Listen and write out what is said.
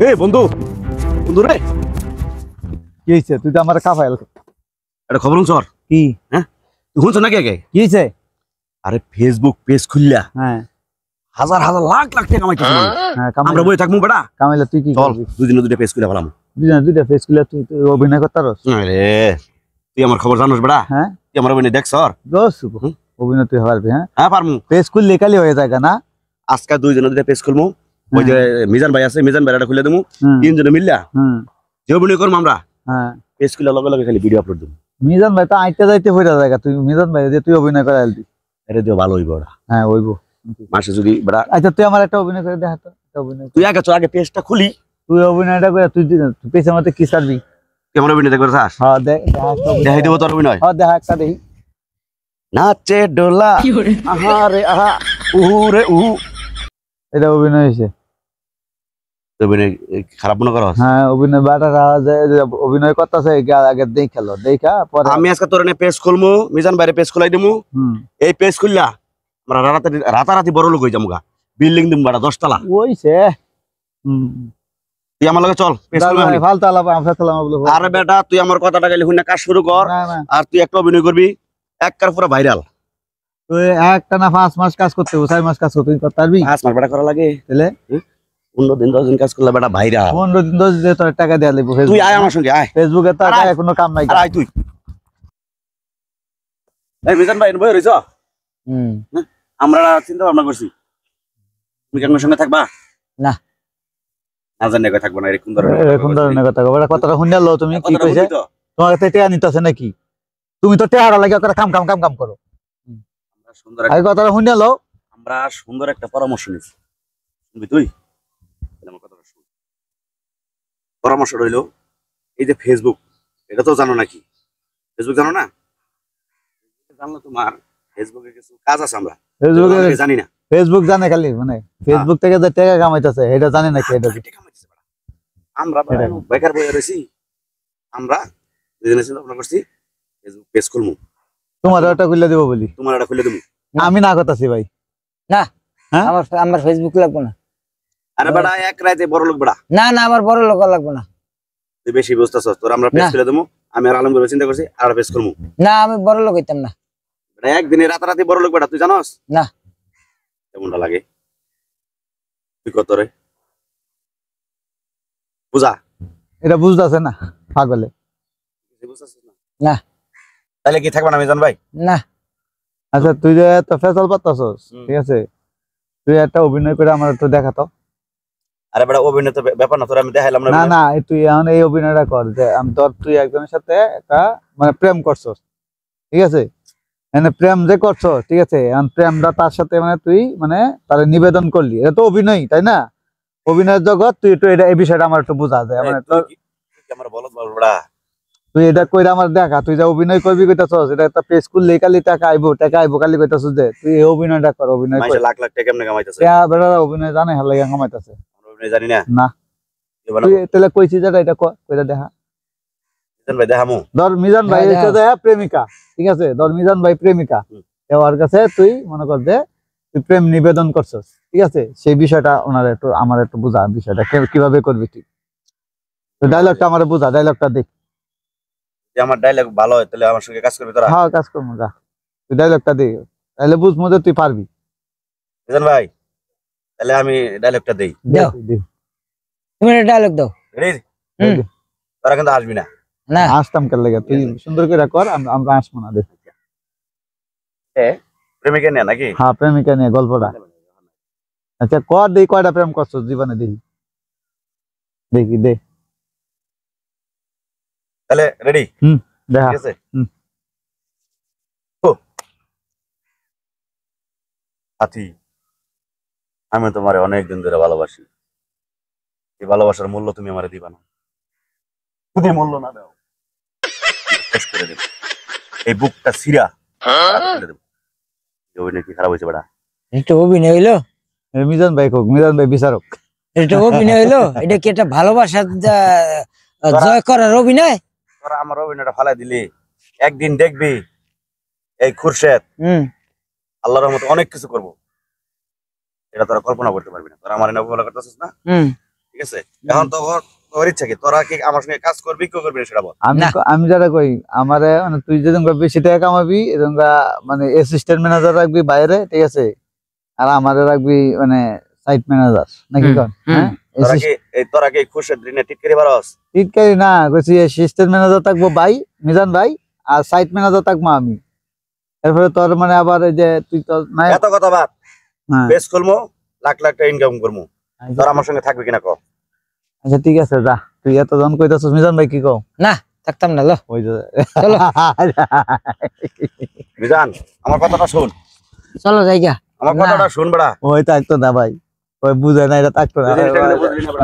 এই বন্ধু বন্ধু রে কি হইছে? তুই তো আমার কাফাইল এটা খবর শুনছর কি? হ্যাঁ তুই শুনছ নাকি আগে কি হইছে? আরে ফেসবুক পেজ খুললা হ্যাঁ হাজার হাজার লাখ লাখ টাকা কামাইতেছ হ্যাঁ আমরা বই থাকবো বেটা কামাইলা তুই কি চল করবি? দুদিনে দুইটা পেজ খুলে ফেলাম দুইটা ফেস খুলে তুই অভিনয় করতারস? আরে তুই আমার খবর জানোস বেটা হ্যাঁ তুই আমার বই দেখছ দোস অভিনয় তুই পারবি? হ্যাঁ হ্যাঁ পারমু ফেস খুললে কালি হয়ে যায় না? আজকে দুইজনে দুইটা পেজ খুলমু ওই যে মিজান ভাই আছে মিজান ভাইটা খুলে দেবো তিনজনে মিললা যে অভিনয় করবো আমরা হ্যাঁ পেজ খুলে লগে লগে খালি ভিডিও আপলোড দেবো মিজান ভাই তো আইতে যাইতে হইরা জায়গা তুই মিজান ভাই যে তুই অভিনয় করে আলবি আরে দিও ভালো হইব ওরা হ্যাঁ হইব মাসে যদি বেটা আচ্ছা তুই আমার একটা অভিনয় করে দেখা তো অভিনয় তুই আগে চল আগে পেজটা খুলি তুই অভিনয়টা করে তুই পেছনের মধ্যে কি ছাড়বি? কেমন অভিনয় দেখবে চাস হ্যাঁ দেখাই দেবো তোর অভিনয় হ্যাঁ দেখা একটা দেখি নাচে ডোলা আহারে আহা উহুরে উহু এটা অভিনয় হয়েছে। অভিনয় খারাপ মনে করো হ্যাঁ অভিনয় বাটার অভিনয় করতেছে আগে দেখালো দেখা পরে আমি আজকে তোর পেজ খুলমু মিজান বাইরে পেজ খুলাই দিমু এই পেজ খুললা আমরা রাতারাতি বড় লোক হয়ে যাবো গা বিল্ডিং দিমু বাড়া 10 তলা ওইছে তুই আমার লগে চল পেজ খুলবি ফালতু আলাপ ফালতু আরে বেটা তুই আমার কথাটা গেলি হুইনা কাজ শুরু কর আর তুই একটা অভিনয় করবি একবার পুরো ভাইরাল তুই একটা না 5 মাস কাজ করতে 6 মাস কাজ করতে করতে পারবি? 5 মাস বেটা করা লাগে তাহলে 15 দিন 10 দিন কাজ করলে বেটা ভাইরাল 15 দিন 10 দিন তোর টাকা দেয়া লাগবে। তুই আয় আমার সঙ্গে আয় ফেসবুকে তো আয় কোনো কাম নাই। আয় তুই এই মিজান ভাই বই রইছ আমরা চিন্তা ভাবনা করছি তুমি কি আমার সঙ্গে থাকবা? না না জানি কই থাকবো না এরকম ধরনের কথা কও। কথাটা শুনলো তুমি কি কইছে? তোমার কাছে টাকা নিতেছে নাকি? তুমি তো টাকা লাগা করে কাম কাম কাম কাম করো। আমরা সুন্দর এই কথাটা শুনলো আমরা সুন্দর একটা পরামর্শ নিছি শুনবি তুই আমার কথাটা শুন পরামর্শ রইলো এই যে ফেসবুক এটা তো জানো নাকি ফেসবুক জানো না জানলো তোমার ফেসবুকে কিছু কাজ আছে আমরা ফেসবুকে জানি না ফেসবুক জানে খালি মানে ফেসবুক থেকে যে টাকা কামাইতেছে এটা জানে নাকি? এটা আমরা বেকার বইয়া রয়েছি আমরা দুজনে চিন্তা ভাবনা করছি ফেসবুক পেজ খুলবো তোমার ওটা খুলে দেবো বলি তোমার এটা খুলে দেবো আমি না করতেছি ভাই না হ্যাঁ আমার ফেসবুক লাগবে না। আরে বেটা এক রাতে বড় লোক বেটা না না আমার বড় লোক লাগবে না। তুই বেশি বুঝতেছ তোর আমরা পেজ খুলে দেবো আমি আর আলম চিন্তা করছি আর পেজ করবো না আমি বড় লোক হইতাম না। একদিনে রাতারাতি বড় লোক বেটা তুই জানোস না কেমনটা লাগে তুই কত রে বুঝা এটা বুঝতেছে না পাগলে না তাহলে কি থাকবে না মিজান ভাই? না আচ্ছা তুই যে এত ফেসাল পাতাছস ঠিক আছে তুই একটা অভিনয় করে আমার একটু দেখাতো। আরে বেটা অভিনয় তো ব্যাপার না তোর আমি দেখাইলাম না না তুই এখন এই অভিনয়টা কর যে আমি তুই একজনের সাথে একটা মানে প্রেম করছস ঠিক আছে মানে প্রেম যে করছো ঠিক আছে এখন প্রেমটা তার সাথে মানে তুই মানে তার নিবেদন করলি এটা তো অভিনয় তাই না? অভিনয়ের জগৎ তুই একটু এটা এই বিষয়টা আমার একটু বোঝা যায় মানে আমার বলত বল বেটা তুই এটা কইরা আমার দেখা তুই যা অভিনয় করবি কইতাছস এটা একটা পেজ খুললে কালি টাকা আইবো কালি কইতাছস যে তুই এই অভিনয়টা কর অভিনয় কর লাখ লাখ টাকা কেমনে কামাইতেছে বেড়া অভিনয় জানে হাল লাগা কামাইতাছে অভিনয় জানি না না তুই তাহলে কইছিস যেটা এটা কইরা দেখা মিজান ভাই দেখামু ধর মিজান ভাই হচ্ছে প্রেমিকা ঠিক আছে ধর মিজান ভাই প্রেমিকা ওর কাছে তুই মনে কর যে তুই প্রেম নিবেদন করছস ঠিক আছে সেই বিষয়টা ওনার একটু আমার একটু বুঝা বিষয়টা কিভাবে করবি তুই তো ডায়লগটা আমার বুঝা ডায়লগটা দেখ যে আমার ডায়লগ ভালো হয় তাহলে আমার সঙ্গে কাজ করবি তোরা? হ্যাঁ কাজ করবো যা তুই ডায়লগটা দে তাহলে বুঝবো যে তুই পারবি। মিজান ভাই তাহলে আমি ডায়লগটা দেই দাও তুমি ডায়লগ দাও রেডি তোরা কিন্তু আসবি না না আসতাম কার লাগে তুই সুন্দর করে কর আমরা আসবো না দেখ প্রেমিকা নিয়ে নাকি? হ্যাঁ প্রেমিকা নিয়ে গল্পটা আচ্ছা কর দেই কয়টা প্রেম করছো জীবনে দেখি দেখি দে তাহলে রেডি দেখা ঠিক আছে সাথী আমি তোমারে অনেক দিন ধরে ভালোবাসি এই ভালোবাসার মূল্য তুমি আমারে দিবা না যদি মূল্য না দাও শেষ করে দেব এই বুকটা সিরা ফেলে দেব অভিনয় কি খারাপ হয়েছে বেটা? এটা অভিনয় হইলো? মিজান ভাই কোক মিজান ভাই বিচারক এটা অভিনয় হইলো? এটা কি একটা ভালোবাসা জয় করার অভিনয়? তোরা আমার অভিনয়টা ফালাই দিলি একদিন দেখবি এই খুরশেদ আল্লাহর রহমতে অনেক কিছু করবো এটা তোরা কল্পনা করতে পারবি না তোরা আমার এনে অবহেলা করতেছিস না ঠিক আছে এখন তোর ইচ্ছা কি তোরা কি আমার সঙ্গে কাজ করবি কি করবি না সেটা বল আমি না। আমি যারা কই আমারে মানে তুই যেরকম বেশি টাকা কামাবি এরকম মানে অ্যাসিস্ট্যান্ট ম্যানেজার রাখবি বাইরে, ঠিক আছে, আর আমারে রাখবি মানে সাইট ম্যানেজার নাকি হুম, কর? হুম। হ্যাঁ তোরা কি খুশের দিনে টিটকারি বারস ঠিকই না কইছি অ্যাসিস্ট্যান্ট ম্যানেজার থাকবো ভাই মিজান ভাই, আর সাইট ম্যানেজার থাকবো আমি। এরপরে তোর মানে আবার এই যে তুই তো নাই। এত কথা বাদ হ্যাঁ বেশ খুলমু লাখ লাখ টাকা ইনকাম করমু তোরা আমার সঙ্গে থাকবি কিনা কও আচ্ছা ঠিক আছে যা, তুই এতজন কইতাছিস মিজান ভাই কি কও? না থাকতাম না লো ওই যে চলো বিজান আমার কথাটা শুন চলো জায়গা আমার না। কথাটা শুন বড়া ওই থাকতো না ভাই, ওই বুঝে না এটা থাকতো না। তুই জিনিসটা কিন্তু বুঝলি না বড়া।